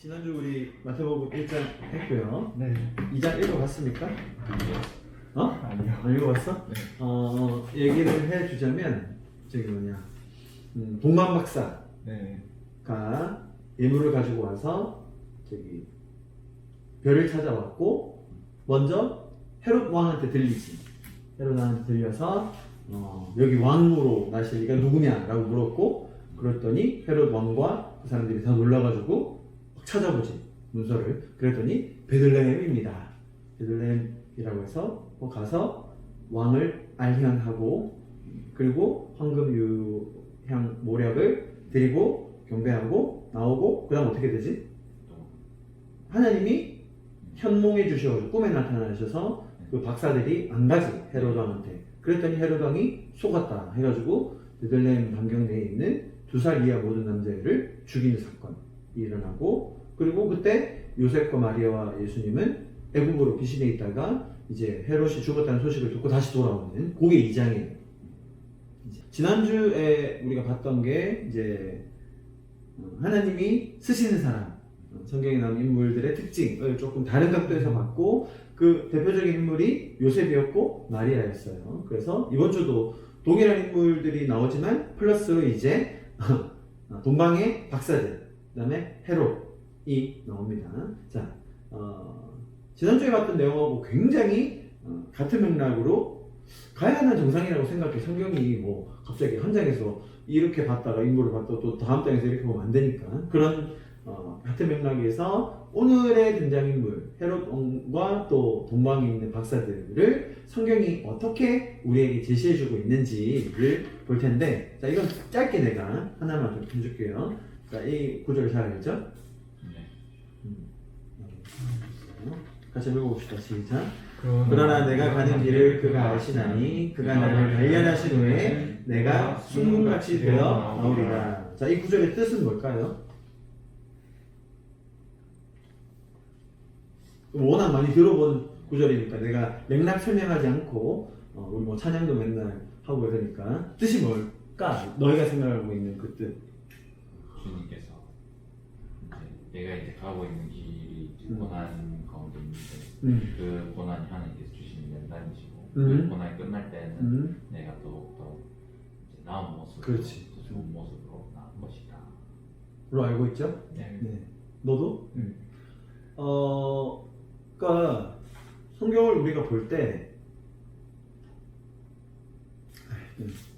지난주 우리 마태복음 1장 했고요. 네. 2장 읽어봤습니까? 어? 아니요. 안 읽어봤어? 네. 얘기를 해주자면 저기 뭐냐 동방 박사가 네. 예물을 가지고 와서 저기 별을 찾아왔고 먼저 헤롯 왕한테 들리지. 헤롯 왕한테 들려서 여기 왕으로 나시니까 누구냐라고 물었고, 그랬더니 헤롯 왕과 그 사람들이 다 놀라가지고 찾아보지 문서를. 그랬더니 베들레헴입니다. 베들레헴이라고 해서 가서 왕을 알현하고, 그리고 황금 유향 모략을 드리고 경배하고 나오고, 그 다음 어떻게 되지? 하나님이 현몽해 주셔가지고 꿈에 나타나셔서 그 박사들이 안 가지 헤롯 왕한테. 그랬더니 헤롯 왕이 속았다 해가지고 베들레헴 반경 내에 있는 2살 이하 모든 남자애를 죽이는 사건이 일어나고, 그리고 그때 요셉과 마리아와 예수님은 애굽으로 피신해 있다가 이제 헤롯이 죽었다는 소식을 듣고 다시 돌아오는, 그게 2장이에요. 지난주에 우리가 봤던 게 이제 하나님이 쓰시는 사람, 성경에 나온 인물들의 특징을 조금 다른 각도에서 봤고, 그 대표적인 인물이 요셉이었고 마리아였어요. 그래서 이번 주도 동일한 인물들이 나오지만 플러스 이제 동방의 박사들, 그 다음에 헤롯이 나옵니다. 자, 지난주에 봤던 내용하고 굉장히 같은 맥락으로 가야 하는 정상이라고 생각해. 성경이 뭐 갑자기 한 장에서 이렇게 봤다가 인물을 봤다가 또 다음 장에서 이렇게 보면 안 되니까, 그런 같은 맥락에서 오늘의 등장인물 헤롯 왕과 또 동방에 있는 박사들을 성경이 어떻게 우리에게 제시해주고 있는지를 볼 텐데, 자, 이건 짧게 내가 하나만 좀 해줄게요. 자, 이 구절 잘 알죠? 네. 같이 읽어봅시다. 시작. 그러나 내가 가는 길을 그가 아시나니 그가 나를 발견하신 후에 내가 순금같이 되어 나오리라. 자, 이 구절의 뜻은 뭘까요? 워낙 많이 들어본 구절이니까 내가 맥락 설명하지 않고 우리 뭐 찬양도 맨날 하고 이러니까 뜻이 뭘까? 너희가 생각하고 있는 그 뜻. 주님께서 내가 이제 가고 있는 길이 고난 가운데 있는데 그 고난이 하나님께서 주시는 연단이시고 그 고난이 끝날 때는 내가 더욱더 나은 모습, 그렇지. 더 좋은 모습으로 나은 것이다. 로 알고 있죠? 네. 네. 너도? 그러니까 성경을 우리가 볼 때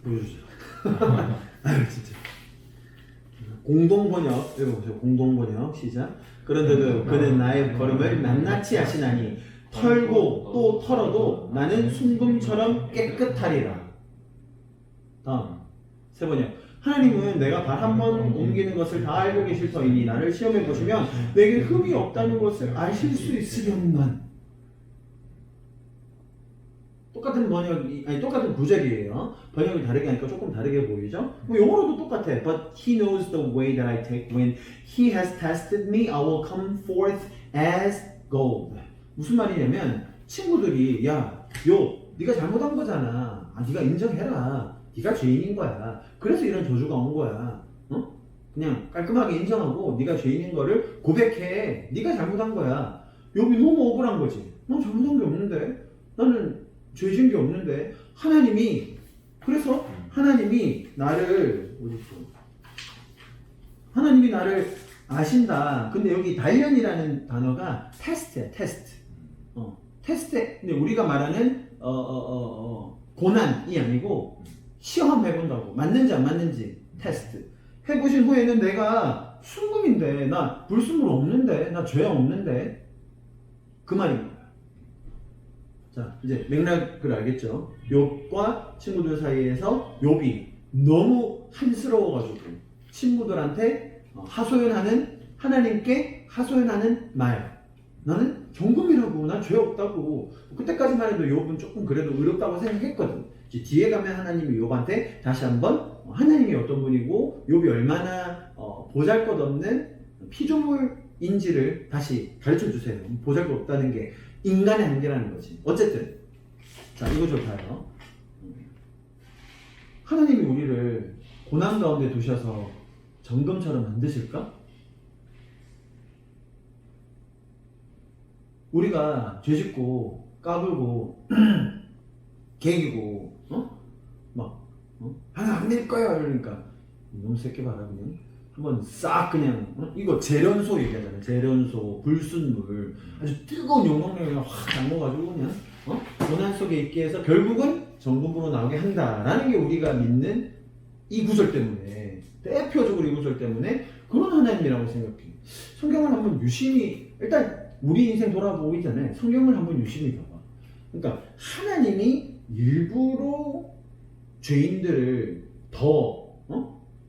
보여주죠. 아유 진짜. 공동번역 읽어보세요. 공동번역 시작. 그런데도 그는 나의 걸음을 낱낱이 하시나니 털고 또 털어도 나는 순금처럼 깨끗하리라. 다음 세 번역. 하나님은 내가 발 한 번 옮기는 것을 다 알고 계실 터이니 나를 시험해 보시면 내게 흠이 없다는 것을 아실 수 있으련만. 똑같은 번역이, 아니 똑같은 구절이에요. 번역이 다르게 하니까 조금 다르게 보이죠? 뭐 영어로도 똑같아. But he knows the way that I take. When he has tested me, I will come forth as gold. 무슨 말이냐면 친구들이 네가 잘못한 거잖아. 네가 인정해라. 네가 죄인인 거야. 그래서 이런 저주가 온 거야. 그냥 깔끔하게 인정하고 네가 죄인인 거를 고백해. 네가 잘못한 거야. 욥이 너무 억울한 거지. 난 잘못한 게 없는데. 나는 죄 지은 게 없는데. 그래서 하나님이 나를 하나님이 나를 아신다. 근데 여기 단련이라는 단어가 테스트야. 테스트. 테스트. 근데 우리가 말하는 고난이 아니고 시험 해본다고. 맞는지 안 맞는지 테스트 해보신 후에는 내가 순금인데, 나 불순물 없는데, 나 죄 없는데, 그 말입니다. 자, 이제 맥락을 알겠죠? 욥과 친구들 사이에서 욥이 너무 한스러워가지고 친구들한테 하소연하는, 하나님께 하소연하는 말. 나는 정금이라고, 난 죄 없다고. 그때까지만 해도 욥은 조금 그래도 의롭다고 생각했거든. 이제 뒤에 가면 하나님이 욥한테 다시 한번 하나님이 어떤 분이고 욥이 얼마나 보잘것없는 피조물인지를 다시 가르쳐주세요. 보잘것없다는 게 인간의 한계라는 거지. 어쨌든 자, 이거 좀 봐요. 하나님이 우리를 고난 가운데 두셔서 정금처럼 만드실까? 우리가 죄짓고 까불고 개기고 하나 안 될 거야 이러니까 이놈 새끼 봐라 그냥 한번 싹 그냥 이거 재련소 얘기하잖아요. 재련소 불순물 아주 뜨거운 욕망력을 확 담궈가지고 그냥 고난 속에 있게 해서 결국은 정금으로 나오게 한다라는 게 우리가 믿는 이 구절 때문에 대표적으로 이 구절 때문에 그런 하나님이라고 생각해. 성경을 한번 유심히 일단 우리 인생 돌아보고 있잖아요. 성경을 한번 유심히 봐봐. 그러니까 하나님이 일부러 죄인들을 더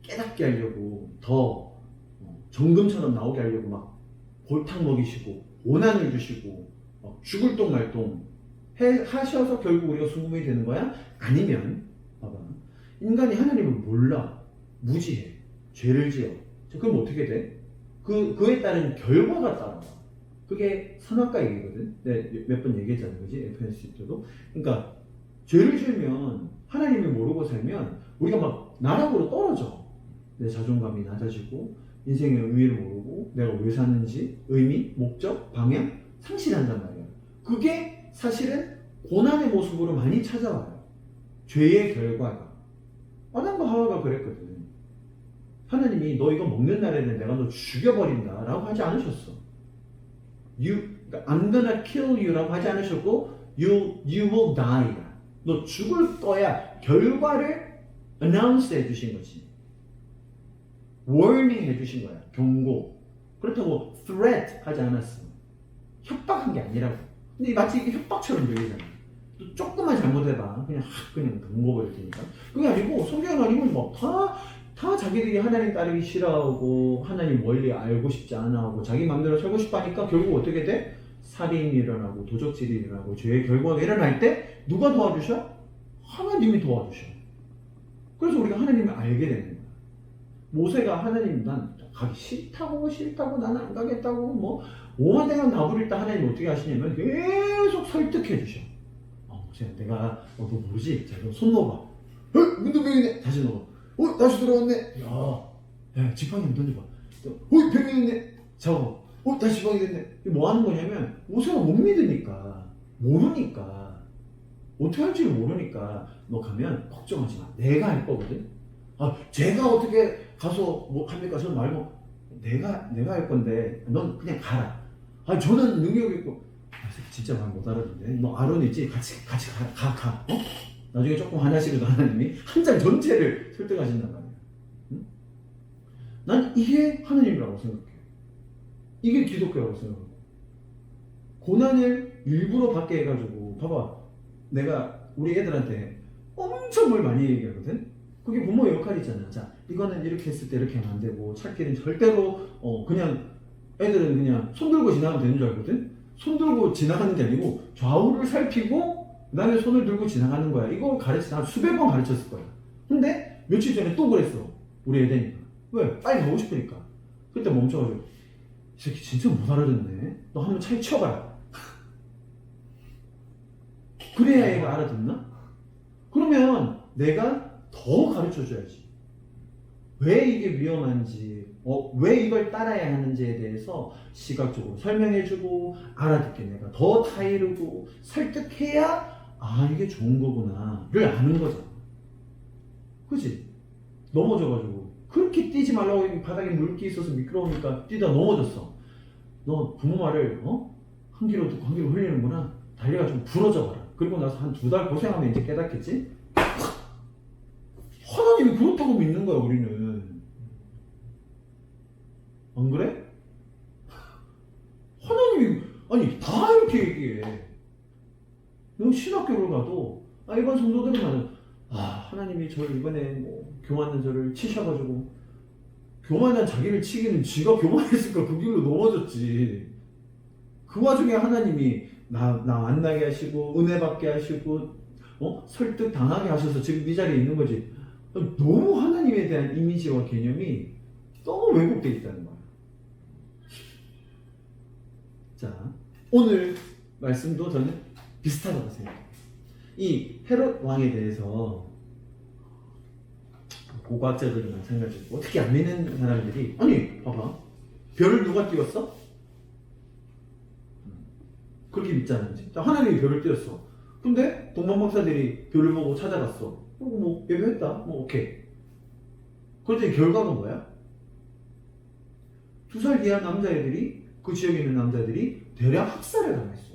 깨닫게 하려고 더 정금처럼 나오게 하려고 막 골탕 먹이시고 고난을 주시고 죽을 똥 말똥 하셔서 결국 우리가 순금이 되는 거야? 아니면 봐봐 인간이 하나님을 몰라 무지해 죄를 지어 그럼 어떻게 돼? 그에 따른 결과가 따라와. 그게 선악과 얘기거든. 네, 몇 번 얘기했잖아요, 그지? FNC 때도. 그러니까 죄를 지으면 하나님을 모르고 살면 우리가 막 나락으로 떨어져. 내 자존감이 낮아지고 인생의 의미를 모르고 내가 왜 사는지 의미, 목적, 방향 상실한단 말이야. 그게 사실은 고난의 모습으로 많이 찾아와요. 죄의 결과가. 아담과 하와가 그랬거든. 하나님이 너 이거 먹는 날에는 내가 너 죽여버린다 라고 하지 않으셨어. I'm gonna kill you 라고 하지 않으셨고 you will die. 너 죽을 거야. 결과를 announce 해주신 거지. warning 해주신 거야. 경고. 그렇다고 threat 하지 않았어. 협박한 게 아니라고. 근데 마치 이게 협박처럼 들리잖아. 또 조금만 잘못해봐. 그냥 경고버릴 테니까. 그게 아니고 성경 아니면 다 자기들이 하나님 따르기 싫어하고 하나님 원리 알고 싶지 않아 하고 자기 마음대로 살고 싶어 하니까 결국 어떻게 돼? 살인이 일어나고 도적질이 일어나고 죄의 결과가 일어날 때 누가 도와주셔? 하나님이 도와주셔. 그래서 우리가 하나님을 알게 되는 거야. 모세가 하나님 난 가기 싫다고 나는 안 가겠다고 뭐 오만대간 다 부릴 때 하나님 어떻게 하시냐면 계속 설득해 주셔. 모세야 내가 너 모르지? 자, 손 넣어봐. 문도병이네. 다시 넣어. 다시 들어왔네. 야, 지팡이 던져봐. 병이 됐네. 잡아. 다시 지팡이 됐네. 뭐 하는 거냐면, 모세가 못 믿으니까, 모르니까, 어떻게 할지를 모르니까, 너 가면 걱정하지 마. 내가 할 거거든. 제가 어떻게 가서 뭐 합니까? 저는 말고, 내가 할 건데, 넌 그냥 가라. 저는 능력 있고, 진짜 말 못 알아듣네. 너 아론 있지? 같이 가. 나중에 조금 하나씩도 하나님이 한 장 전체를 설득하신단 말이야. 응? 난 이게 하나님이라고 생각해. 이게 기독교라고 생각해. 고난을 일부러 받게 해가지고 봐봐. 내가 우리 애들한테 엄청 뭘 많이 얘기하거든. 그게 부모의 역할이잖아. 자, 이거는 이렇게 했을 때 이렇게 하면 안 되고 찾기는 절대로 그냥 애들은 그냥 손 들고 지나가면 되는 줄 알거든. 손 들고 지나가는 게 아니고 좌우를 살피고 그 다음에 손을 들고 지나가는 거야. 이거 한 수백 번 가르쳤을 거야. 근데 며칠 전에 또 그랬어. 우리 애들이니까. 왜? 빨리 가고 싶으니까. 그때 멈춰가지고 이 새끼 진짜 못 알아듣네. 너 한번 차에 치워봐라. 그래야 애가 알아듣나? 그러면 내가 더 가르쳐줘야지. 왜 이게 위험한지, 왜 이걸 따라야 하는지에 대해서 시각적으로 설명해주고 알아듣게 내가 더 타이르고 설득해야 이게 좋은 거구나를 아는 거잖아. 그치? 넘어져가지고 그렇게 뛰지 말라고 바닥에 물기 있어서 미끄러우니까 뛰다 넘어졌어. 너 부모 말을 한 귀로 듣고 한 귀로 흘리는구나. 다리가 좀 부러져 봐라. 그리고 나서 한 2달 고생하면 이제 깨닫겠지? 하나님이 그렇다고 믿는 거야 우리는. 안 그래? 하나님이 다 이렇게 얘기해. 너 신학교를 가도 일반 성도들은 하나님이 저를 이번에 뭐 교만한 저를 치셔가지고 교만한 자기를 치기는 지가 교만했으니까 그 길로 넘어졌지. 그 와중에 하나님이 나 만나게 하시고 은혜 받게 하시고 설득 당하게 하셔서 지금 이 자리에 있는 거지. 너무 하나님에 대한 이미지와 개념이 너무 왜곡되어 있다는 거야. 자, 오늘 말씀도 저는 비슷하다고 생각해요. 이 헤롯 왕에 대해서 고고학자들은 마찬가지고 특히 안 믿는 사람들이 봐봐 별을 누가 띄웠어? 느낌 있잖아. 이제. 하나님이 별을 띄웠어. 근데 동방박사들이 별을 보고 찾아갔어. 그리고 뭐 예배했다. 뭐 오케이. 그랬더니 결과가 뭐야? 2살 이하 남자애들이 그 지역에 있는 남자들이 대량 학살을 당했어.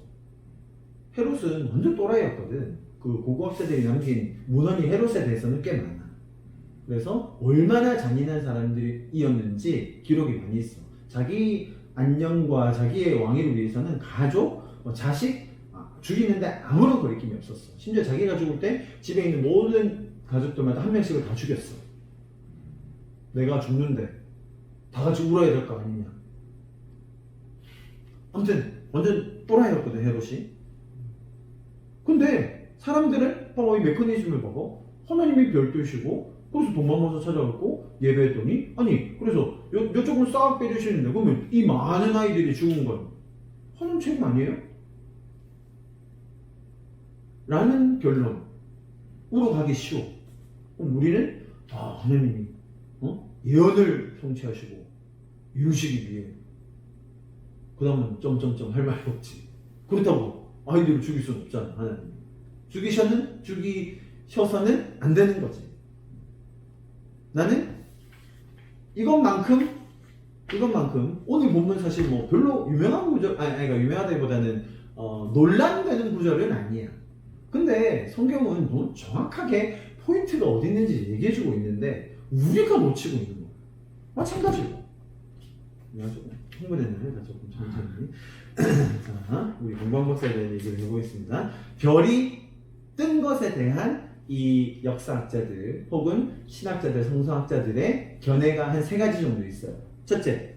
헤롯은 완전 또라이였거든. 그 고고학자들이 남긴 문헌이 헤롯에 대해서는 꽤 많아. 그래서 얼마나 잔인한 사람들이었는지 기록이 많이 있어. 자기 안녕과 자기의 왕위를 위해서는 가족, 자식 죽이는데 아무런 거리낌이 없었어. 심지어 자기가 죽을 때 집에 있는 모든 가족들마다 한 명씩을 다 죽였어. 내가 죽는데 다 같이 울어야 될 거 아니냐. 아무튼 완전 또라이였거든 헤롯이. 근데 사람들은 이 메커니즘을 보고 하나님이 별 뜨시고 그래서 동방마사 찾아갔고 예배했더니 아니 그래서 요쪽은 싹 빼주시는데 그러면 이 많은 아이들이 죽은 건 하나님 책임 아니에요? 라는 결론으로 가기 쉬워. 그럼 우리는 하나님이 예언을 성취하시고 이루시기 위해 그 다음은 점점점 할 말이 없지. 그렇다고 아이들을 죽일 수는 없잖아. 하나님 죽이셔서는 안 되는 거지. 나는 이것만큼 오늘 본문 사실 뭐 별로 유명한 구절 그러니까 유명하다기보다는 논란되는 구절은 아니야. 근데 성경은 너무 정확하게 포인트가 어디 있는지 얘기해주고 있는데 우리가 놓치고 있는 거야. 마찬가지고. 그래가지고 흥분했나요? 나 조금 천천히. 자, 우리 동방박사에 대한 얘기를 해보겠습니다. 별이 뜬 것에 대한 이 역사학자들 혹은 신학자들, 성서학자들의 견해가 한 3가지 정도 있어요. 첫째,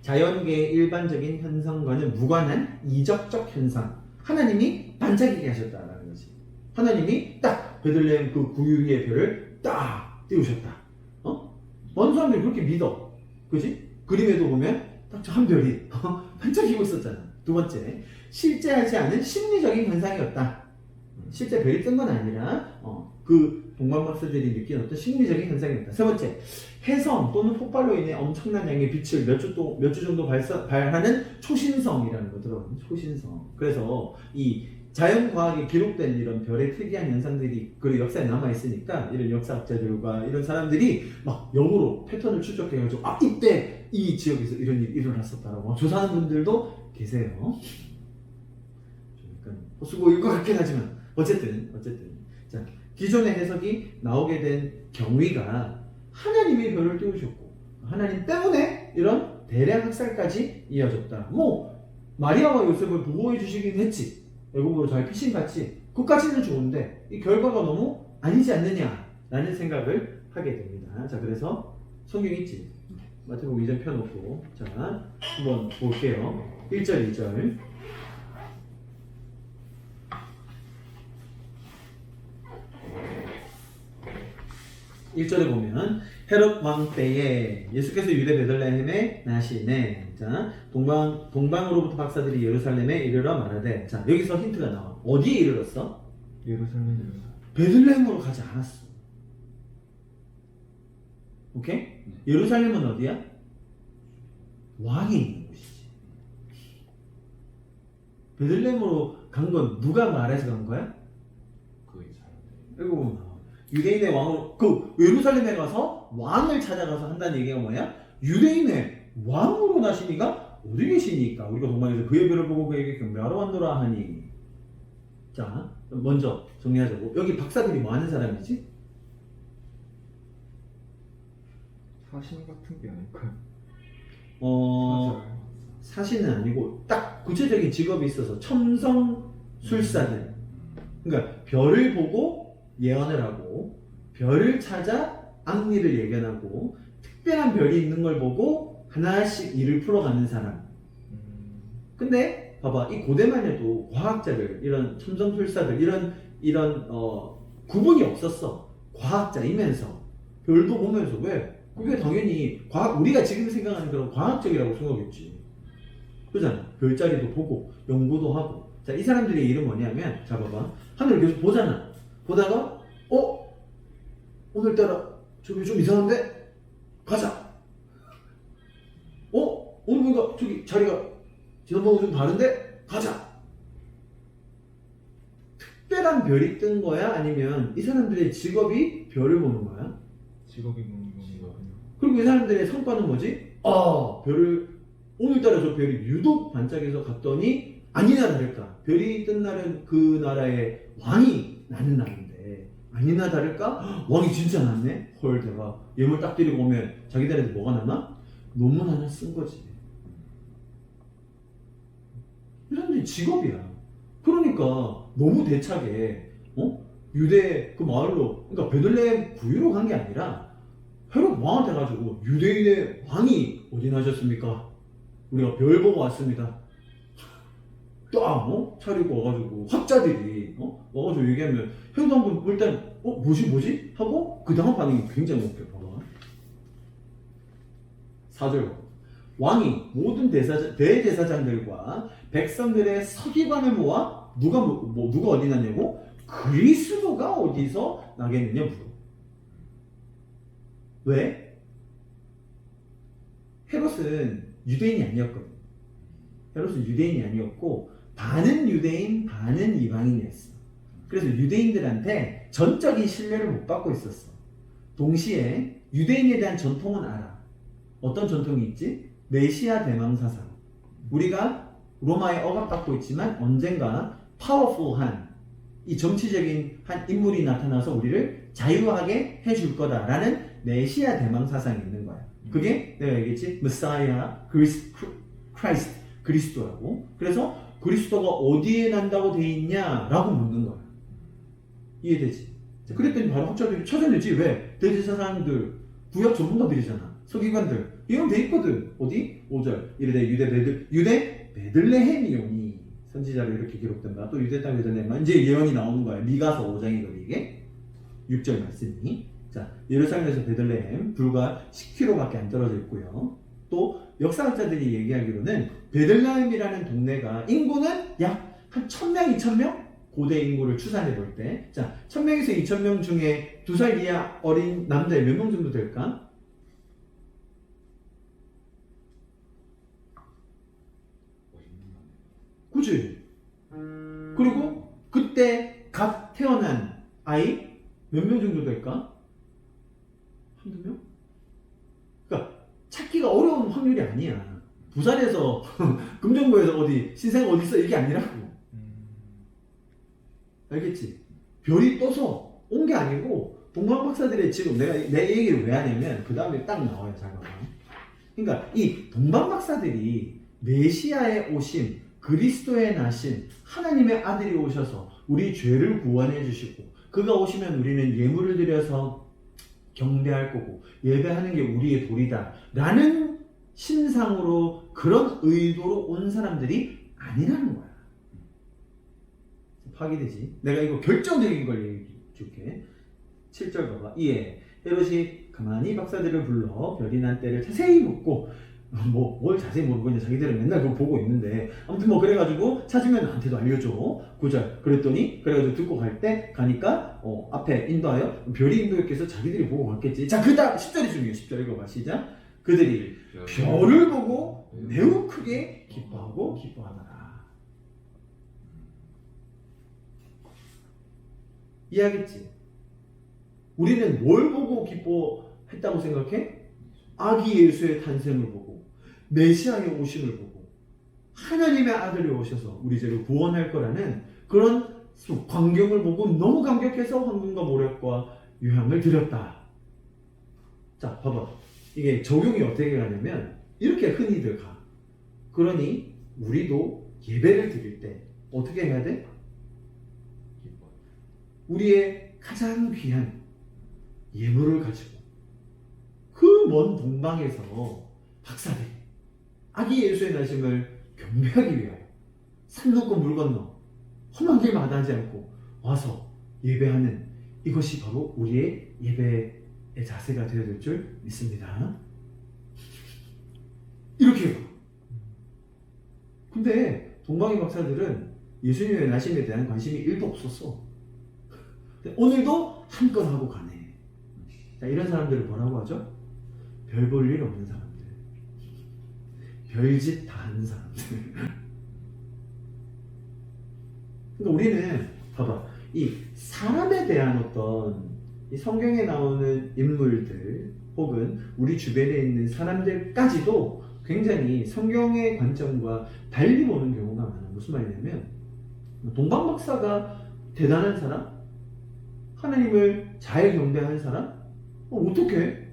자연계의 일반적인 현상과는 무관한 이적적 현상. 하나님이 반짝이게 하셨다라는 거지. 하나님이 딱 베들레헴 그 구유리의 별을 딱 띄우셨다. 많은 사람들이 그렇게 믿어. 그지? 그림에도 보면 딱 저 한 별이 반짝이고 있었잖아. 두 번째, 실제하지 않은 심리적인 현상이었다. 실제 별이 뜬 건 아니라 그 동방박사들이 느낀 어떤 심리적인 현상이었다. 세 번째, 해성 또는 폭발로 인해 엄청난 양의 빛을 몇 주 정도 발하는 초신성이라는 거 들어봤니? 초신성. 그래서 이 자연과학에 기록된 이런 별의 특이한 현상들이 그 역사에 남아있으니까 이런 역사학자들과 이런 사람들이 막 역으로 패턴을 추적해가지고 이때 이 지역에서 이런 일이 일어났었다라고 조사하는 분들도 계세요. 좀 약간 호수고일 것 같긴 하지만 어쨌든 자, 기존의 해석이 나오게 된 경위가 하나님이 별을 띄우셨고 하나님 때문에 이런 대량 학살까지 이어졌다. 뭐 마리아와 요셉을 보호해 주시긴 했지. 애굽으로 잘 피신갔지. 그까지는 좋은데 이 결과가 너무 아니지 않느냐라는 생각을 하게 됩니다. 자, 그래서 성경 있지. 마태복음 2장 펴놓고 자 한번 볼게요. 1절 2절. 1절에 보면 헤롯 왕 때에 예수께서 유대 베들레헴에 나시네. 자, 동방으로부터 박사들이 예루살렘에 이르러 말하되. 자, 여기서 힌트가 나와. 어디에 이르렀어? 예루살렘에 이르렀어. 베들레헴으로 가지 않았어. 오케이? 예루살렘은 어디야? 왕이 있는 곳이지. 베들레헴으로 간 건 누가 말해서 간 거야? 그 사람들이. 그리고 유대인의 왕으로 그 예루살렘에 가서 왕을 찾아가서 한다는 얘기가 뭐냐? 유대인의 왕으로 나시니가 어디 계시니까 우리가 동방에서 그의 별을 보고 그에게 경배하러 왔노라 하니. 자, 먼저 정리하자고. 여기 박사들이 뭐 하는 사람이지? 사신 같은 게 아닐까요? 사신은 아니고 딱 구체적인 직업이 있어서 첨성술사들. 그러니까 별을 보고 예언을 하고 별을 찾아 앞일을 예견하고 특별한 별이 있는 걸 보고 하나씩 일을 풀어가는 사람. 근데 봐봐, 이 고대만 해도 과학자들, 이런 첨성술사들, 이런 구분이 없었어. 과학자이면서 별도 보면서. 왜? 그게 당연히 우리가 지금 생각하는 그런 과학적이라고 생각했지. 그잖아. 별자리도 보고 연구도 하고. 자, 이 사람들의 일은 뭐냐면, 자 봐봐, 하늘을 계속 보잖아. 보다가 오늘따라 저기 좀 이상한데? 가자. 오늘 뭔가 저기 자리가 지난번하고 좀 다른데? 가자. 특별한 별이 뜬 거야? 아니면 이 사람들의 직업이 별을 보는 거야? 직업이 보는 거거든요. 그리고 이 사람들의 성과는 뭐지? 별을 오늘따라 저 별이 유독 반짝여서 갔더니 아니나 다를까 별이 뜬 날은 그 나라의 왕이 나는 날인데 아니나 다를까 왕이 진짜 났네? 헐 대박. 예물 딱 드리고 오면 자기들한테 뭐가 나나? 논문 하나 쓴 거지. 이 사람들이 직업이야. 그러니까 너무 대차게 유대 그 마을로 그러니까 베들레헴 구유로 간 게 아니라 헤롯 왕한테 가지고 유대인의 왕이 어디 나셨습니까? 우리가 별 보고 왔습니다. 딱 차리고 와가지고 학자들이 와가지고 얘기하면 헤롯 왕은 일단 뭐지? 하고 그 다음 반응이 굉장히 웃겨. 봐봐. 4절 왕이 모든 대제사장들과 백성들의 서기관을 모아 누가 어디 났냐고 그리스도가 어디서 나겠느냐 물어. 왜? 헤롯은 유대인이 아니었거든. 헤롯은 유대인이 아니었고 반은 유대인 반은 이방인이었어. 그래서 유대인들한테 전적인 신뢰를 못 받고 있었어. 동시에 유대인에 대한 전통은 알아. 어떤 전통이 있지? 메시아 대망 사상. 우리가 로마에 억압받고 있지만 언젠가 파워풀한 이 정치적인 한 인물이 나타나서 우리를 자유하게 해줄 거다라는 메시아 대망 사상이 있는 거야. 그게 내가 얘기했지? 메사이아 크라이스트 그리스도라고. 그래서 그리스도가 어디에 난다고 돼 있냐라고 묻는 거야. 이해되지? 그랬더니 바로 학자들이 찾아내지. 왜? 대제사장들 구약 전문가들이잖아. 서기관들 이건 돼 있거든. 어디? 5절 이르되 유대 베들레헴이오니 선지자로 이렇게 기록된다. 또 유대 땅 베들레헴 이제 예언이 나오는 거야. 미가서 5장이거든 이게. 6절 말씀이. 자, 예루살렘에서 베들레헴 불과 10km밖에 안 떨어져 있고요. 또 역사학자들이 얘기하기로는 베들레헴이라는 동네가 인구는 약 한 1000명, 2000명? 고대 인구를 추산해 볼 때, 자, 1000명에서 2000명 중에 2살 이하 어린 남자애 몇 명 정도 될까? 그치? 그리고 그때 갓 태어난 아이 몇 명 정도 될까? 한두 명? 그러니까 찾기가 어려운 확률이 아니야. 부산에서 금정구에서 어디 신생 어디 있어 이게 아니라고. 알겠지? 별이 떠서 온 게 아니고 동방 박사들의 지금 내가 내 얘기를 왜 하냐면 그 다음에 딱 나와요. 잠깐만. 그러니까 이 동방 박사들이 메시아의 오심, 그리스도의 나심, 하나님의 아들이 오셔서 우리 죄를 구원해 주시고 그가 오시면 우리는 예물을 드려서 경배할 거고 예배하는 게 우리의 도리다 라는 신상으로 그런 의도로 온 사람들이 아니라는 거야. 파기되지? 내가 이거 결정적인 걸 얘기해 줄게. 7절 봐봐. 이에 헤롯이 가만히 박사들을 불러 별이 난 때를 자세히 묻고 뭘 자세히 모르고 이제 자기들은 맨날 그거 보고 있는데 아무튼 그래가지고 찾으면 나한테도 알려줘. 9절 그랬더니 그래가지고 듣고 갈 때 가니까 앞에 인도하여 별이 인도했겠어. 자기들이 보고 갔겠지. 자, 그 다음 10절이 중요해. 10절 읽어봐. 시작. 그들이 별을 보고 매우 크게 기뻐하고 기뻐하더라. 이해하겠지? 우리는 뭘 보고 기뻐했다고 생각해? 아기 예수의 탄생을 보고 메시아의 오심을 보고 하나님의 아들이 오셔서 우리 죄를 구원할 거라는 그런 광경을 보고 너무 감격해서 황금과 모략과 유향을 드렸다. 자, 봐봐. 이게 적용이 어떻게 가냐면 이렇게 흔히들 가. 그러니 우리도 예배를 드릴 때 어떻게 해야 돼? 우리의 가장 귀한 예물을 가지고 그 먼 동방에서 박사들이 아기 예수의 나심을 경배하기 위하여 산 넘고 물 건너 험한 길 마다하지 않고 와서 예배하는 이것이 바로 우리의 예배의 자세가 되어야 될 줄 믿습니다. 이렇게 해요. 근데 동방의 박사들은 예수님의 나심에 대한 관심이 1도 없었어. 오늘도 한 건 하고 가네. 자, 이런 사람들을 뭐라고 하죠? 별 볼 일 없는 사람들. 별짓 다 하는 사람들. 그러니까 우리는 봐봐. 이 사람에 대한 어떤 이 성경에 나오는 인물들 혹은 우리 주변에 있는 사람들까지도 굉장히 성경의 관점과 달리 보는 경우가 많아요. 무슨 말이냐면 동방 박사가 대단한 사람? 하나님을 잘 경배하는 사람? 어떻게?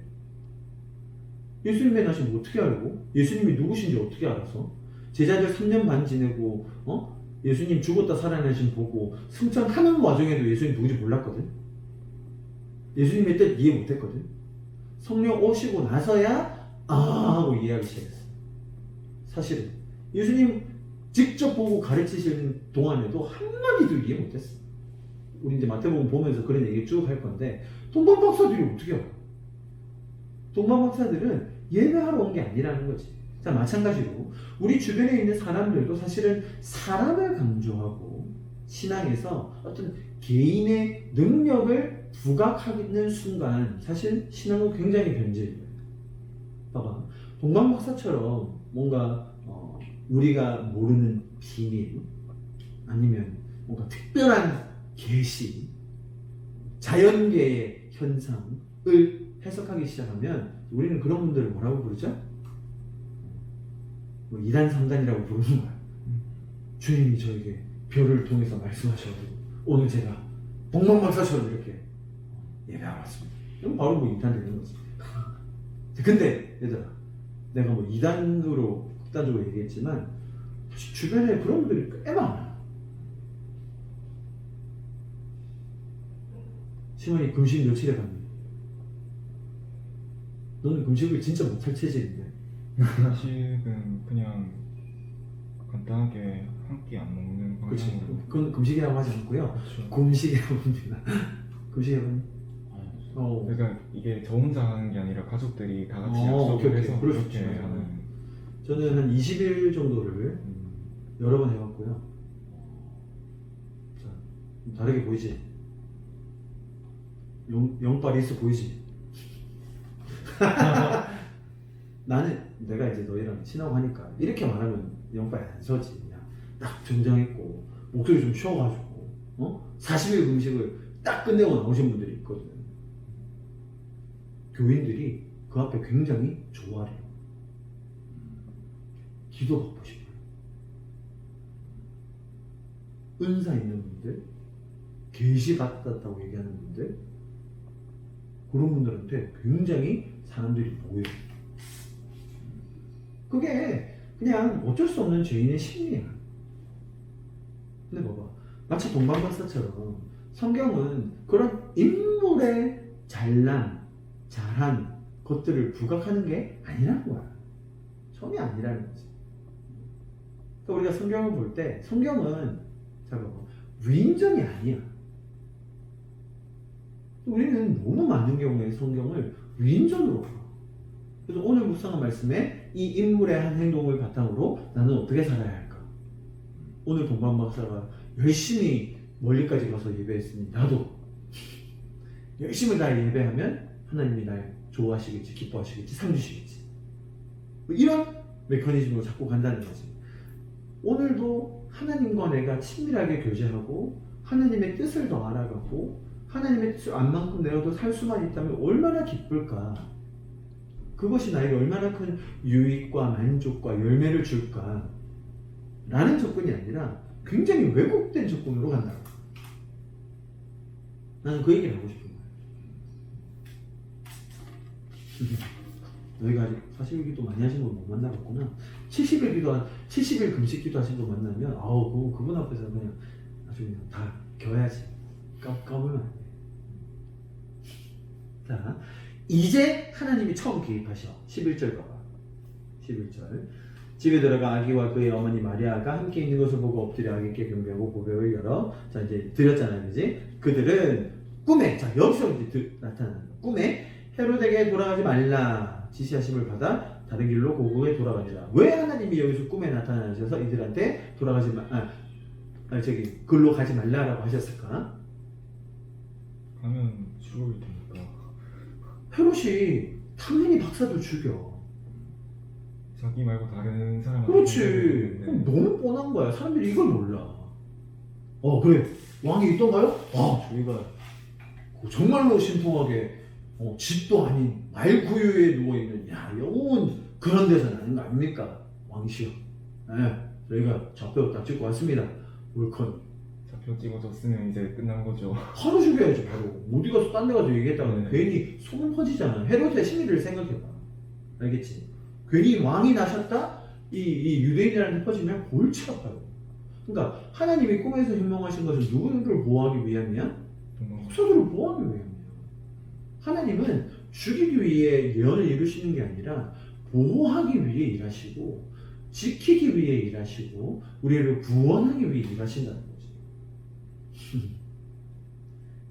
예수님의 나신 어떻게 알고? 예수님이 누구신지 어떻게 알아서? 제자들 3년 반 지내고 예수님 죽었다 살아나신 보고 승천하는 와중에도 예수님 누구지 몰랐거든. 예수님의 뜻 이해 못했거든. 성령 오시고 나서야 하고 이해하기 시작했어. 사실은 예수님 직접 보고 가르치시는 동안에도 한마디도 이해 못했어. 우리 이제 마태복음 보면서 그런 얘기 쭉 할 건데 동방 박사들이 어떻게 알아? 동방 박사들은 예배하러 온 게 아니라는 거지. 자, 마찬가지로 우리 주변에 있는 사람들도 사실은 사람을 강조하고 신앙에서 어떤 개인의 능력을 부각하는 순간 사실 신앙은 굉장히 변질돼요. 봐봐, 동방 박사처럼 뭔가 우리가 모르는 비밀 아니면 뭔가 특별한 계시, 자연계의 현상을 해석하기 시작하면 우리는 그런 분들을 뭐라고 부르죠? 뭐 2단 3단이라고 부르는 거야. 주님이 저에게 별을 통해서 말씀하셔도 오늘 제가 동방박사처럼 이렇게 예배하고 왔습니다. 이건 바로 뭐 2단 되는 거지. 근데 얘들아, 내가 뭐 2단으로 극단적으로 얘기했지만 주변에 그런 분들이 꽤 많아. 시몬이 금식 며칠에 갔니? 너는 금식을 진짜 못할 체질인데. 음식은 그냥 간단하게 한 끼 안 먹는 그렇지. 방향으로. 그건 금식이라고 하지 않고요. 그렇죠. 금식이라고 합니다. 금식이라고. 그러니까 이게 저 혼자 하는 게 아니라 가족들이 다 같이 오케이, 약속을 해서 그럴 수 그렇게 있죠. 하는. 저는 한 20일 정도를 여러 번 해봤고요. 자, 다르게 보이지? 영빨이 있어 보이지? 나는 내가 이제 너희랑 친하고 하니까 이렇게 말하면 영빨이 안 서지. 그냥 딱 정정했고 목소리 좀 쉬어가지고 40일 금식을 딱 끝내고 나오신 분들이 있거든. 교인들이 그 앞에 굉장히 좋아해요. 기도 받고 싶어요. 은사 있는 분들, 계시 받았다고 얘기하는 분들, 그런 분들한테 굉장히 사람들이 모여요. 그게 그냥 어쩔 수 없는 죄인의 심리야. 근데 봐봐, 마치 동방박사처럼 성경은 그런 인물의 잘난, 잘한 것들을 부각하는 게 아니라는 거야. 전혀 아니라는 거지. 그러니까 우리가 성경을 볼 때 성경은 잠깐만 위인전이 아니야. 우리는 너무 많은 경우에 성경을 위인전으로 봐. 그래서 오늘 묵상한 말씀에 이 인물의 한 행동을 바탕으로 나는 어떻게 살아야 할까? 오늘 동방 박사가 열심히 멀리까지 가서 예배했으니 나도 열심히 날 예배하면 하나님이 날 좋아하시겠지, 기뻐하시겠지, 상 주시겠지. 이런 메커니즘으로 자꾸 간다는 거지. 오늘도 하나님과 내가 친밀하게 교제하고 하나님의 뜻을 더 알아가고 하나님의 뜻을 안 만큼 내가 더 살 수만 있다면 얼마나 기쁠까? 그것이 나에게 얼마나 큰 유익과 만족과 열매를 줄까? 라는 접근이 아니라 굉장히 왜곡된 접근으로 간다. 나는 그 얘기를 하고 싶은 거야. 너희가 아직 40일 기도 많이 하신 분 못 만나봤구나. 70일 금식 기도 하신 분 만나면 그분 앞에서 그냥 아주 그냥 다 겨야지. 까불면 안 돼. 자, 이제 하나님이 처음 개입하셔. 11절 봐봐. 11절. 집에 들어가 아기와 그의 어머니 마리아가 함께 있는 것을 보고 엎드려 아기께 경배하고 보배를 열어. 자, 이제 드렸잖아요, 그지? 그들은 꿈에, 자, 여기서 이제 나타나는 거. 꿈에 헤로데게 돌아가지 말라 지시하심을 받아 다른 길로 고국에 돌아가니라. 왜 하나님이 여기서 꿈에 나타나셔서 이들한테 돌아가지 글로 가지 말라라고 하셨을까? 가면 죽을 테니까. 헤롯이 당연히 박사도 죽여. 자기 말고 다른 사람한테. 그렇지. 너무 뻔한 거야. 사람들이 이걸 몰라. 그래. 왕이 있던가요? 저희가 정말로 신통하게 집도 아닌 말구유에 누워있는 영웅은 그런 데서 나는 거 아닙니까? 왕시여. 저희가 좌표 딱 찍고 왔습니다. 올컨. 좌표 찍어줬으면 이제 끝난 거죠. 바로 죽여야죠. 바로. 어디 가서 딴 데 가서 얘기했다가 네. 괜히 소문 퍼지잖아. 헤롯의 심리를 생각해봐. 알겠지? 괜히 왕이 나셨다? 이 유대인들한테 퍼지면 골치 아파요. 그러니까 하나님이 꿈에서 현명하신 것은 누구를 보호하기 위함이야? 목소들을 보호하기 위함이야. 하나님은 죽이기 위해 예언을 이루시는 게 아니라 보호하기 위해 일하시고 지키기 위해 일하시고 우리를 구원하기 위해 일하신다는 거지.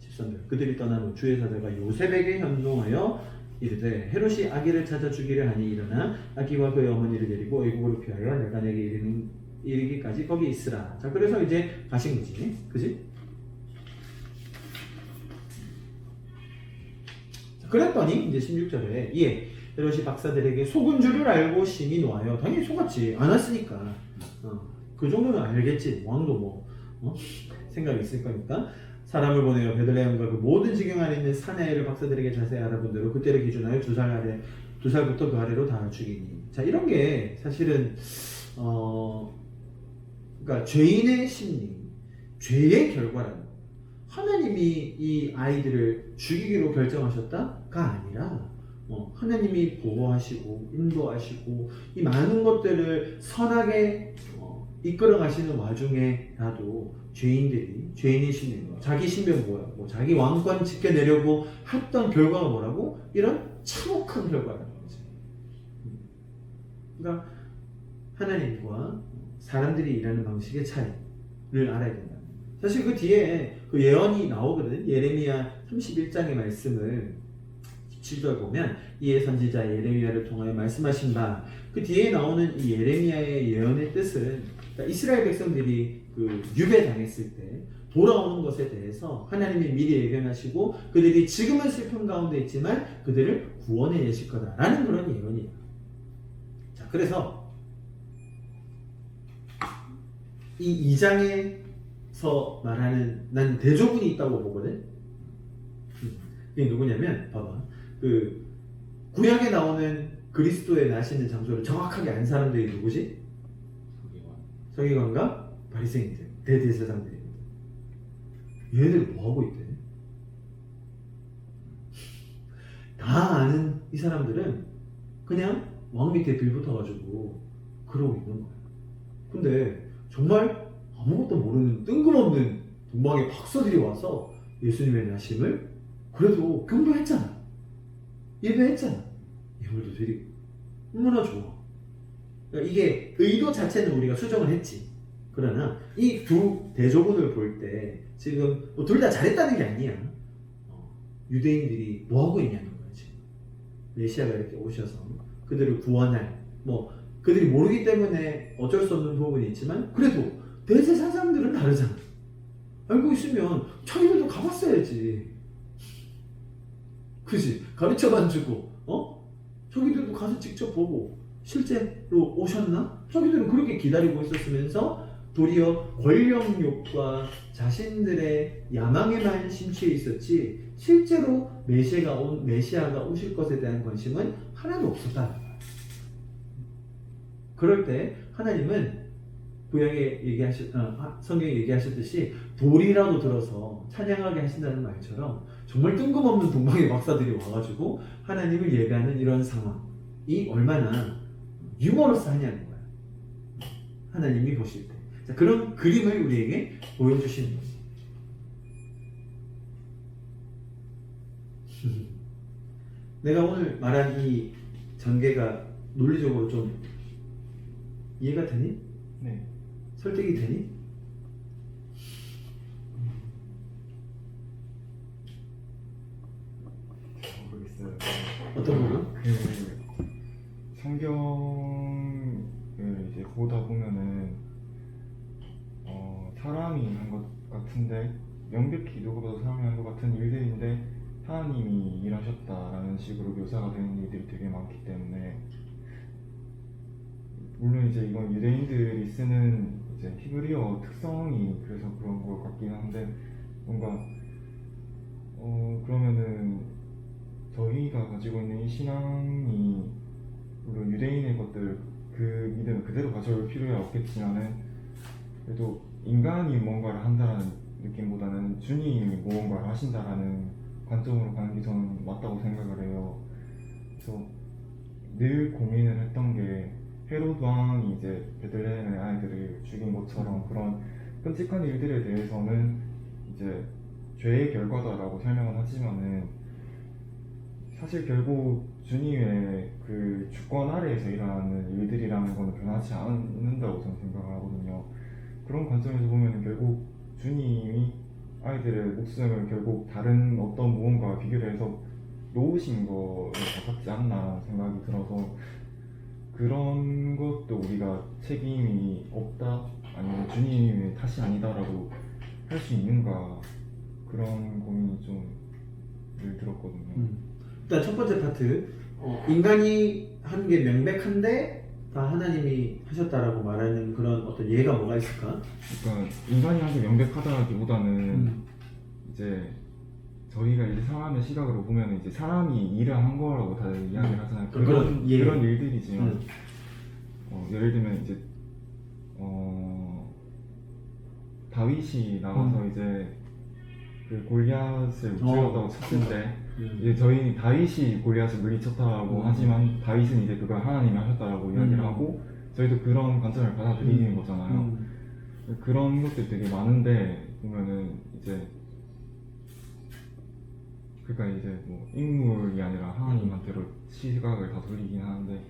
13절 그들이 떠난 후 주의 사자가 요셉에게 현동하여 이르되 헤롯이 아기를 찾아 주기를 하니 일어나 아기와 그의 어머니를 데리고 애국으로 피하여 내가 내게 이르기까지 거기 있으라. 자, 그래서 이제 가신 거지, 그지? 자, 그랬더니 이제 16절에 헤롯이 박사들에게 속은 줄을 알고 심히 노하여. 당연히 속았지, 안 왔으니까. 그 정도는 알겠지. 왕도 생각이 있을 거니까. 사람을 보내어 베들레헴과 그 모든 지경 안에 있는 사내를 박사들에게 자세히 알아본 대로 그때를 기준하여 2살부터 그 아래로 다 죽이니. 자, 이런 게 사실은 그러니까 죄인의 심리, 죄의 결과라는 거. 하나님이 이 아이들을 죽이기로 결정하셨다가 아니라 하나님이 보호하시고 인도하시고 이 많은 것들을 선하게 이끌어 가시는 와중에라도 죄인의 심리인 거야. 자기 신변 뭐야? 자기 왕권 지켜내려고 했던 결과가 뭐라고? 이런 참혹한 결과라는 거지. 그러니까 하나님과 사람들이 일하는 방식의 차이를 알아야 된다. 사실 그 뒤에 그 예언이 나오거든. 예레미야 31장의 말씀을 7절 보면 이에 선지자 예레미야를 통하여 말씀하신 바, 그 뒤에 나오는 이 예레미야의 예언의 뜻은 그러니까 이스라엘 백성들이 그 유배당했을 때 돌아오는 것에 대해서 하나님이 미리 예견하시고 그들이 지금은 슬픔 가운데 있지만 그들을 구원해 내실 거다라는 그런 예언이야. 자, 그래서 이 2장에서 말하는 난 대조군이 있다고 보거든. 이게 누구냐면 봐봐. 그 구약에 나오는 그리스도의 나시는 장소를 정확하게 안 사람들이 누구지? 서기관과 바리새인들, 대제사장들입니다. 얘네들 뭐 하고 있대? 다 아는 이 사람들은 그냥 왕 밑에 빌붙어가지고 그러고 있는 거야. 근데 정말 아무것도 모르는 뜬금없는 동방의 박사들이 와서 예수님의 나심을 그래도 경배했잖아. 예배했잖아. 예물도 드리고. 얼마나 좋아. 그러니까 이게 의도 자체는 우리가 수정을 했지. 그러나 이 두 대조군을 볼 때 지금 둘 다 잘했다는 게 아니야. 유대인들이 뭐 하고 있냐는 거야 지금. 메시아가 이렇게 오셔서 그들을 구원할 그들이 모르기 때문에 어쩔 수 없는 부분이 있지만 그래도 대제사장들은 다르잖아. 알고 있으면 자기들도 가봤어야지. 그지? 가르쳐만 주고 자기들도 가서 직접 보고 실제로 오셨나? 자기들은 그렇게 기다리고 있었으면서 도리어 권력욕과 자신들의 야망에만 심취해 있었지 실제로 메시아가 오실 것에 대한 관심은 하나도 없었다는 거야. 그럴 때 하나님은 성경에 얘기하셨듯이 돌이라도 들어서 찬양하게 하신다는 말처럼 정말 뜬금없는 동방의 박사들이 와가지고 하나님을 예배하는 이런 상황이 얼마나 유머러스하냐는 거야. 하나님이 보실 때. 자, 그런 그림을 우리에게 보여주시는 거지. 내가 오늘 말한 이 전개가 논리적으로 좀 이해가 되니? 네. 설득이 되니? 모르겠어요. 어떤 부분? 성경을 이제 보다 보면은 사람이 한 것 같은데 명백히 누구보다 사람이 한 것 같은 일들인데 하나님이 일하셨다라는 식으로 묘사가 되는 일들이 되게 많기 때문에 물론 이제 이건 유대인들이 쓰는 이제 히브리어 특성이 그래서 그런 것 같긴 한데 뭔가 그러면은 저희가 가지고 있는 이 신앙이 물론 유대인의 것들 그 믿음을 그대로 가져올 필요야 없겠지만은 그래도 인간이 뭔가를 한다는 느낌보다는 주님이 무언가를 하신다라는 관점으로 가는 게 저는 맞다고 생각을 해요. 그래서 늘 고민을 했던 게 헤롯 왕이 이제 베들레헴의 아이들을 죽인 것처럼 그런 끔찍한 일들에 대해서는 이제 죄의 결과다라고 설명을 하지만은 사실 결국 주님의 그 주권 아래에서 일어나는 일들이라는 거는 변하지 않는다고 저는 생각을 하거든요. 그런 관점에서 보면 결국 주님이 아이들의 목숨을 결국 다른 어떤 무언가와 비교를 해서 놓으신 거에 가깝지 않나 생각이 들어서 그런 것도 우리가 책임이 없다 아니면 주님의 탓이 아니다라고 할 수 있는가 그런 고민이 좀 늘 들었거든요. 일단 첫 번째 파트 인간이 한 게 명백한데 다 하나님이 하셨다라고 말하는 그런 어떤 예가 뭐가 있을까? 그러니까 인간이 한 게 명백하다기보다는 이제 저희가 이제 사람의 시각으로 보면 이제 사람이 일을 한 거라고 다들 이야기를 하잖아요. 그런 일들이지만 예를 들면 이제 다윗이 나와서 이제 그 골리앗을 죽였다고 쳤을 때 이제 저희는 다윗이 골리앗을 물리쳤다고 하지만 다윗은 이제 그걸 하나님이 하셨다라고 이야기를 하고 저희도 그런 관점을 받아들이는 거잖아요. 그런 것들 되게 많은데 보면은 이제 그러니까 이제 뭐 인물이 아니라 하나님한테로 시각을 다 돌리긴 하는데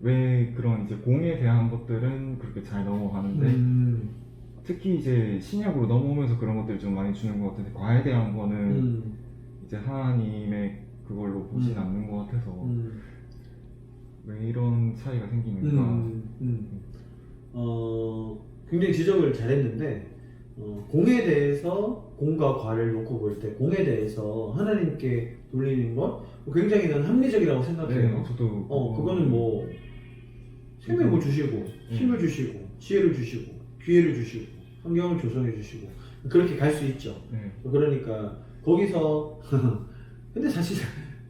왜 그런 이제 공에 대한 것들은 그렇게 잘 넘어가는데 특히 이제 신약으로 넘어오면서 그런 것들을 좀 많이 주는 것 같은데 과에 대한 거는 이제 하나님의 그걸로 보진 않는 것 같아서 왜 이런 차이가 생기는가. 굉장히 지적을 잘했는데 공에 대해서 공과 과를 놓고 볼 때 공에 대해서 하나님께 돌리는 건 굉장히 난 합리적이라고 생각해요. 네, 저도 그거는 뭐 생명을 주시고 힘을 주시고 지혜를 주시고 기회를 주시고 환경을 조성해 주시고 그렇게 갈 수 있죠. 네. 그러니까 거기서 근데 사실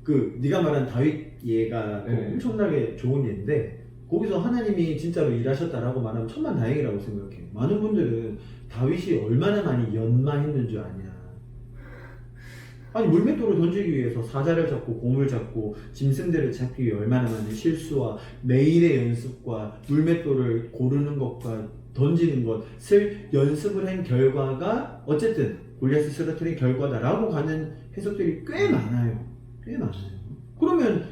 그 네가 말한 다윗 예가 또 네. 엄청나게 좋은 예인데 거기서 하나님이 진짜로 일하셨다라고 말하면 천만다행이라고 생각해. 많은 분들은 다윗이 얼마나 많이 연마했는 줄 아냐. 아니 물맷돌을 던지기 위해서 사자를 잡고 곰을 잡고 짐승들을 잡기 위해 얼마나 많은 실수와 매일의 연습과 물맷돌을 고르는 것과 던지는 것을 연습을 한 결과가 어쨌든 골리앗을 쓰러뜨린 결과다라고 가는 해석들이 꽤 많아요. 꽤 많아요. 그러면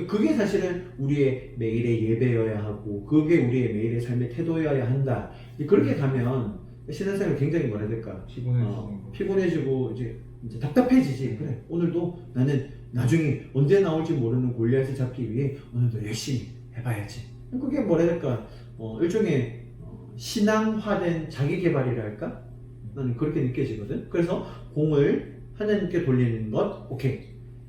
그게 사실은 우리의 매일의 예배여야 하고 그게 우리의 매일의 삶의 태도여야 한다. 그렇게 가면 신앙생활 굉장히 뭐라 해야 될까? 피곤해지고 이제 답답해지지. 그래 오늘도 나는 나중에 언제 나올지 모르는 골리앗을 잡기 위해 오늘도 열심히 해봐야지. 그게 뭐라 해야 될까? 일종의 신앙화된 자기개발이랄까? 나는 그렇게 느껴지거든. 그래서 공을 하나님께 돌리는 것 오케이.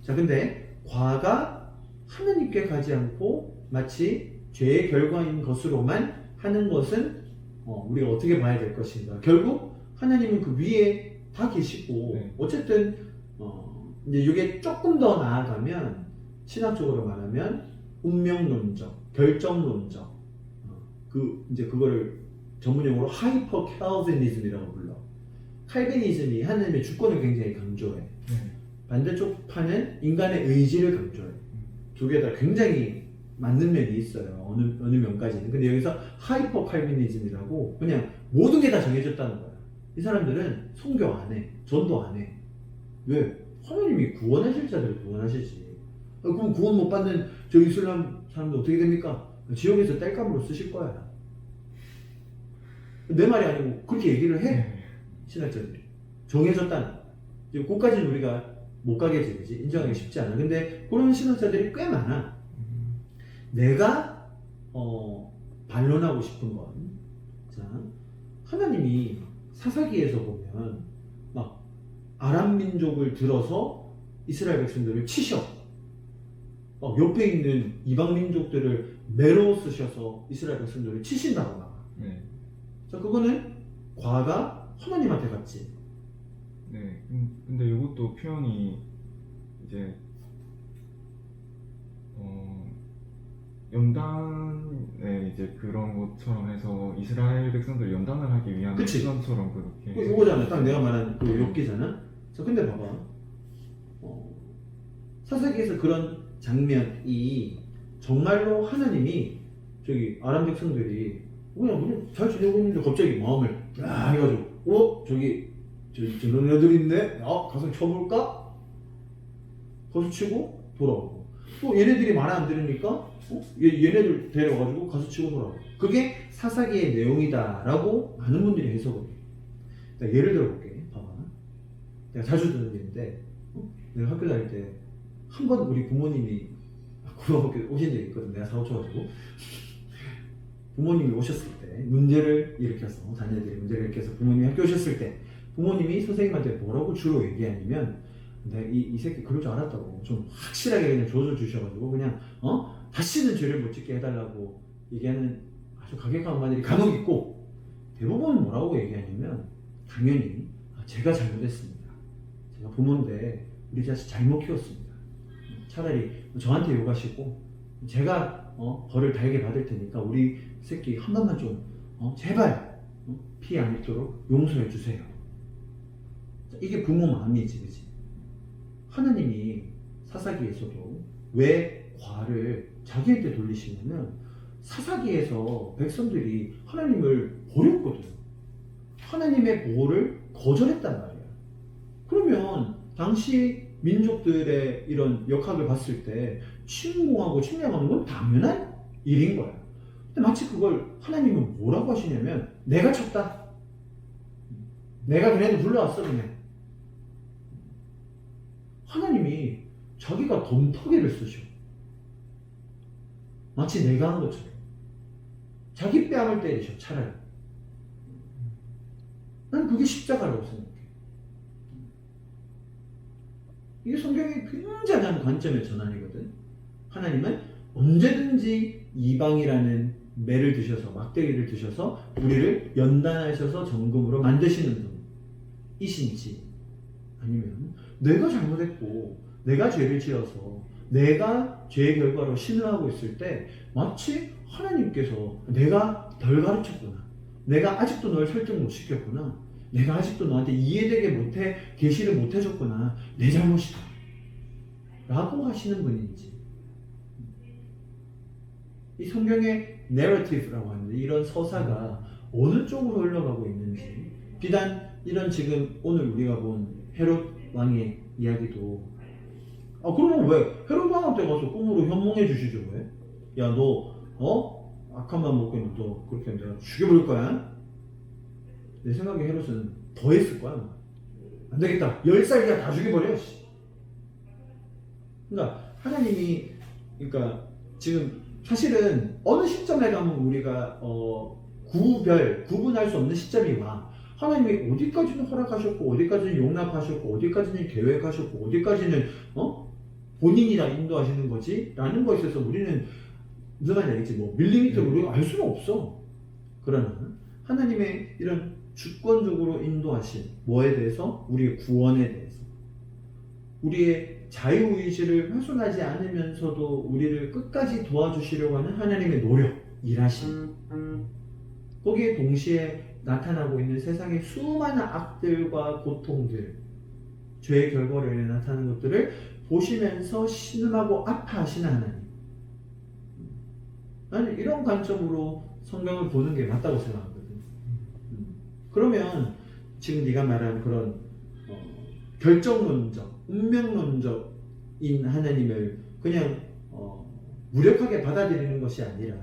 자 근데 과가 하나님께 가지 않고 마치 죄의 결과인 것으로만 하는 것은 우리가 어떻게 봐야 될 것인가. 결국 하나님은 그 위에 다 계시고 네. 어쨌든 이제 이게 조금 더 나아가면 신학적으로 말하면 운명론적, 결정론적 이제 그거를 전문용어로 하이퍼 칼빈이즘이라고 불러. 칼빈이즘이 하나님의 주권을 굉장히 강조해. 반대쪽 파는 인간의 의지를 강조해. 두 개 다 굉장히 맞는 면이 있어요. 어느 면까지는. 근데 여기서 하이퍼 칼빈이즘이라고 그냥 모든 게 다 정해졌다는 거야. 이 사람들은 선교 안 해. 전도 안 해. 왜? 하나님이 구원하실 자들을 구원하시지. 그럼 구원 못 받는 저 이슬람 사람들 어떻게 됩니까? 지옥에서 땔감으로 쓰실 거야. 내 말이 아니고 그렇게 얘기를 해. 신학자들이. 정해졌다는 거야. 그것까지는 우리가 못 가게 되지. 인정하기 쉽지 않아. 근데 그런 신학자들이 꽤 많아. 내가 반론하고 싶은 건 자, 하나님이 사사기에서 보면 막 아람 민족을 들어서 이스라엘 백성들을 치셔. 옆에 있는 이방 민족들을 매로 쓰셔서 이스라엘 백성들을 치신다고 나와. 네. 자, 그거는 과가 하나님한테 갔지. 네. 근데 이것도 표현이 이제 연단에 이제 그런 것처럼 해서 이스라엘 백성들 연단을 하기 위한 그치. 수단처럼 그렇게. 이거잖아. 딱 내가 말한 그 욥기잖아. 자, 근데 봐봐. 사사기에서 그런 장면이 정말로 하나님이 저기 아람 백성들이 그냥 잘 지내고 있는데 갑자기 마음을 해가지고 저런 애들 있네. 가서 쳐볼까? 가서 치고 돌아오고. 또 얘네들이 말 안 들으니까 얘네들 데려가지고 가서 치고 돌아오고. 그게 사사기의 내용이다라고 많은 분들이 해석을 해. 그러니까 예를 들어볼게. 봐봐. 내가 자주 듣는 얘기인데 내가 학교 다닐 때 한 번 우리 부모님이 고등학교 오신 적이 있거든. 내가 사고쳐가지고 부모님이 오셨을 때 문제를 일으켜서 자녀들이 문제를 일으켜서 부모님이 학교 오셨을 때 부모님이 선생님한테 뭐라고 주로 얘기하냐면 내가 이 새끼 그럴 줄 알았다고 좀 확실하게 그냥 조져 주셔가지고 그냥 다시는 죄를 못 짓게 해달라고 얘기하는 아주 가격한 말들이 간혹 있고 대부분은 뭐라고 얘기하냐면 당연히 제가 잘못했습니다. 제가 부모인데 우리 자식 잘못 키웠습니다. 차라리 저한테 욕하시고 제가 벌을 달게 받을 테니까 우리 새끼 한 번만 좀 제발 피해 안 입도록 용서해 주세요. 이게 부모 마음이지, 그치? 하나님이 사사기에서도 왜 과를 자기한테 돌리시냐면 사사기에서 백성들이 하나님을 버렸거든. 하나님의 보호를 거절했단 말이야. 그러면 당시 민족들의 이런 역학을 봤을 때 침공하고 침략하는 건 당연한 일인 거야. 근데 마치 그걸 하나님은 뭐라고 하시냐면 내가 쳤다. 내가 걔네들 불러왔어 그냥. 하나님이 자기가 덤터기를 쓰셔. 마치 내가 한 것처럼. 자기 뺨을 때리셔 차라리. 난 그게 십자가라고 생각해. 이게 성경의 굉장한 관점의 전환이거든. 하나님은 언제든지 이방이라는 매를 드셔서 막대기를 드셔서 우리를 연단하셔서 정금으로 만드시는 분이신지 아니면 내가 잘못했고 내가 죄를 지어서 내가 죄의 결과로 신을 있을 때 마치 하나님께서 내가 덜 가르쳤구나, 내가 아직도 널 설득 못 시켰구나, 내가 아직도 너한테 이해되게 못해 계시를 못 해줬구나, 내 잘못이다 라고 하시는 분인지. 이 성경의 내러티브라고 하는데 이런 서사가 어느 쪽으로 흘러가고 있는지, 비단 이런 지금 오늘 우리가 본 헤롯 왕의 이야기도 그러면 왜 헤롯 왕한테 가서 꿈으로 현몽해 주시죠? 왜? 야 너 악한 맘 먹고 있는 너 그렇게 하면 내가 죽여버릴 거야? 내 생각에 헤롯은 더 했을 거야. 안 되겠다. 10살이야 다 죽여버려. 그러니까 하나님이 그러니까 지금 사실은 어느 시점에 가면 우리가 구분할 수 없는 시점이 와. 하나님이 어디까지는 허락하셨고 어디까지는 용납하셨고 어디까지는 계획하셨고 어디까지는 본인이 다 인도하시는 거지? 라는 거에 있어서 우리는 무슨 말인지 알겠지? 뭐 밀리미터로 우리가 알 수는 없어. 그러나 하나님의 이런 주권적으로 인도하신 뭐에 대해서? 우리의 구원에 대해서, 우리의 자유의지를 훼손하지 않으면서도 우리를 끝까지 도와주시려고 하는 하나님의 노력, 일하심, 거기에 동시에 나타나고 있는 세상의 수많은 악들과 고통들, 죄의 결과로 인해 나타나는 것들을 보시면서 신음하고 아파하시는 하나님. 나는 이런 관점으로 성경을 보는 게 맞다고 생각하거든. 그러면 지금 네가 말한 그런 결정론적, 운명론적인 하나님을 그냥 무력하게 받아들이는 것이 아니라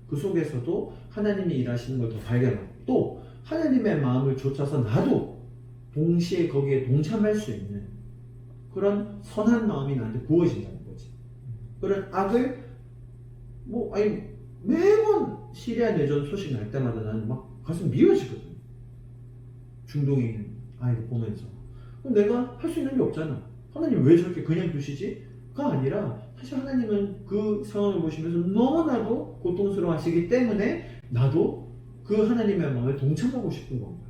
그 속에서도 하나님이 일하시는 걸 더 발견하고 또 하나님의 마음을 좇아서 나도 동시에 거기에 동참할 수 있는 그런 선한 마음이 나한테 부어진다는 거지. 그런 악을 매번 시리아 내전 소식 날 때마다 나는 막 가슴 미어지거든. 중동에 있는 아이를 보면서. 그럼 내가 할 수 있는 게 없잖아. 하나님 왜 저렇게 그냥 두시지? 가 아니라 사실 하나님은 그 상황을 보시면서 너무나도 고통스러워 하시기 때문에 나도 그 하나님의 마음에 동참하고 싶은 건가요?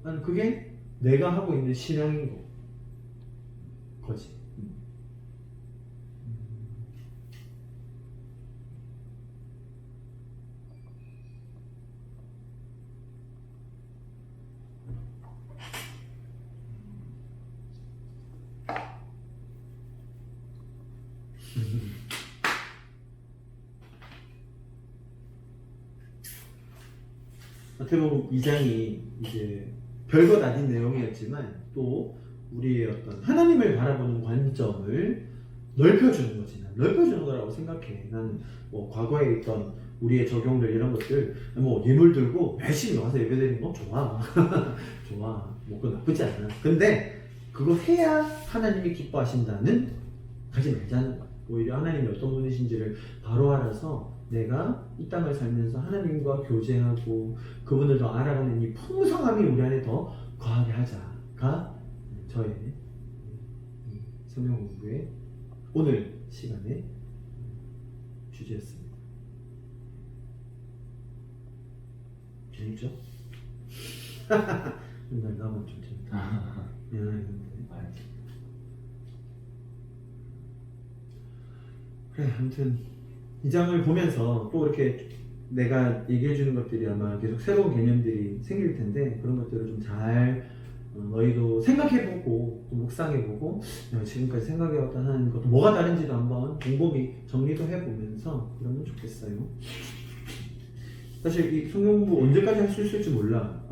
난 그게 내가 하고 있는 신앙인 거지. 마태복음 2장이 이제 별것 아닌 내용이었지만 또 우리의 어떤 하나님을 바라보는 관점을 넓혀주는 거지. 난 넓혀주는 거라고 생각해. 나는 뭐 과거에 있던 우리의 적용들 이런 것들 뭐 예물 들고 열심히 와서 예배드리는 거 좋아. 좋아. 뭐 그건 나쁘지 않아. 근데 그거 해야 하나님이 기뻐하신다는 하지 말자는 거야. 오히려 하나님이 어떤 분이신지를 바로 알아서 내가 이 땅을 살면서 하나님과 교제하고 그분을 더 알아가는 이 풍성함이 우리 안에 더 거하게 하자가 저의 성경 공부의 오늘 시간의 주제였습니다. 재밌죠? 맨날 나만 좀 재밌다. 미안한데. 그래, 아무튼 이 장을 보면서 또 이렇게 내가 얘기해 주는 것들이 아마 계속 새로운 개념들이 생길 텐데 그런 것들을 좀 잘 너희도 생각해보고 또 묵상해보고 내가 지금까지 생각해왔던 하나님 것도 뭐가 다른지도 한번 곰곰이 정리도 해보면서 그러면 좋겠어요. 사실 이 성경 공부 언제까지 할 수 있을지 몰라.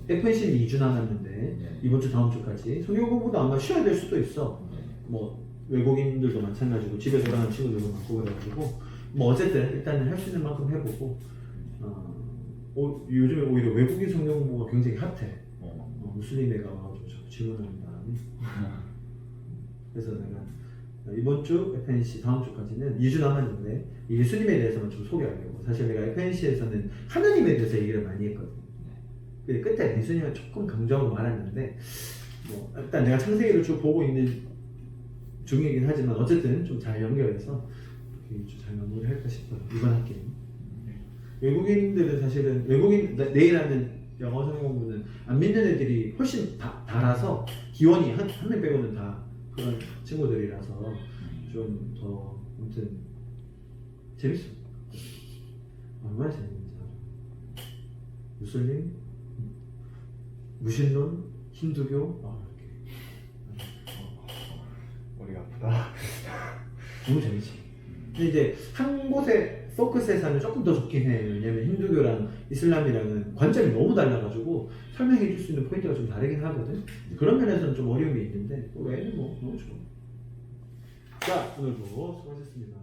FNC는 2주 남았는데 이번 주 다음 주까지 성경 공부도 아마 쉬어야 될 수도 있어. 뭐 외국인들도 마찬가지고 집에서 일하는 친구들도 많고 그래가지고 뭐 어쨌든 일단은 할 수 있는 만큼 해보고 요즘에 오히려 외국인 성경 공부가 굉장히 핫해. 무슬림 애가 와가지고 자꾸 질문하는 바람에 그래서 내가 이번 주 FNC 다음 주까지는 2주 남았는데 이 예수님에 대해서만 좀 소개하려고. 사실 내가 FNC에서는 하나님에 대해서 얘기를 많이 했거든. 근데 끝에 예수님을 조금 강조하고 말았는데 뭐 일단 내가 창세기를 쭉 보고 있는 중이긴 하지만 어쨌든 좀 잘 연결해서 좀 잘 마무리할까 싶어요. 이번 학기는. 외국인들은 사실은 내일 하는 영어 성경 공부는 안 믿는 애들이 훨씬 달아서 기원이 한 명 빼고는 다 그런 친구들이라서 좀 더 아무튼 재밌어. 얼마나 재밌는지 알아. 무슬림, 무신론, 힌두교 머리가 아프다. 너무 재밌지. 근데 이제 한 곳에 포커스에 사는 조금 더 좋긴 해. 왜냐면 힌두교랑 이슬람이랑은 관점이 너무 달라가지고 설명해 줄 수 있는 포인트가 좀 다르긴 하거든. 그런 면에서는 좀 어려움이 있는데 그 외에는 뭐 너무 좋아. 자, 오늘도 수고하셨습니다.